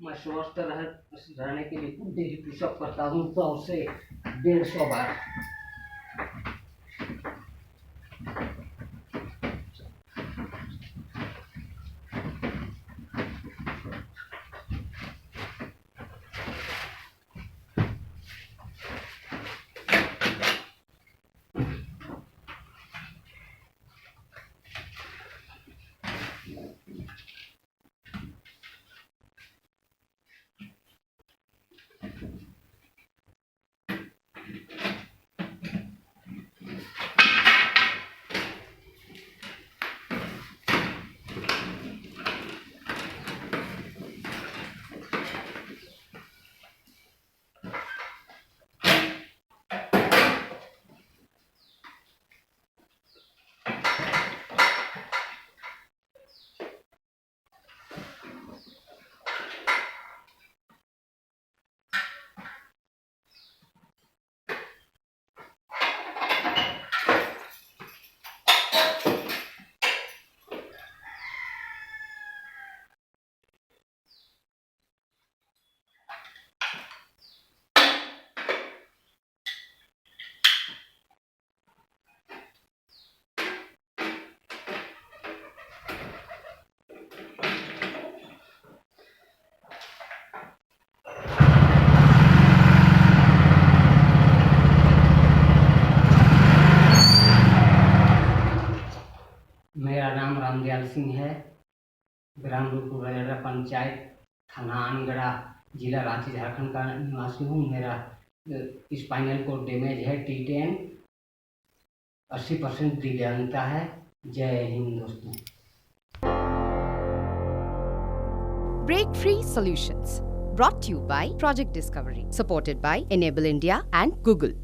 मैं स्वस्थ रहने के लिए डेली पुशअप करता हूँ 100 से 150 बार। मेरा नाम रामदयाल सिंह है। ग्राम रूपगढ़ पंचायत थाना आनगढ़ा जिला रांची झारखंड का निवासी हूँ। मेरा स्पाइनल कोड डैमेज है T10, 80% दिव्यांगता है। जय हिंद दोस्तों। Breakfreesolutions, brought to you by Project Discovery, supported by Enable India and Google.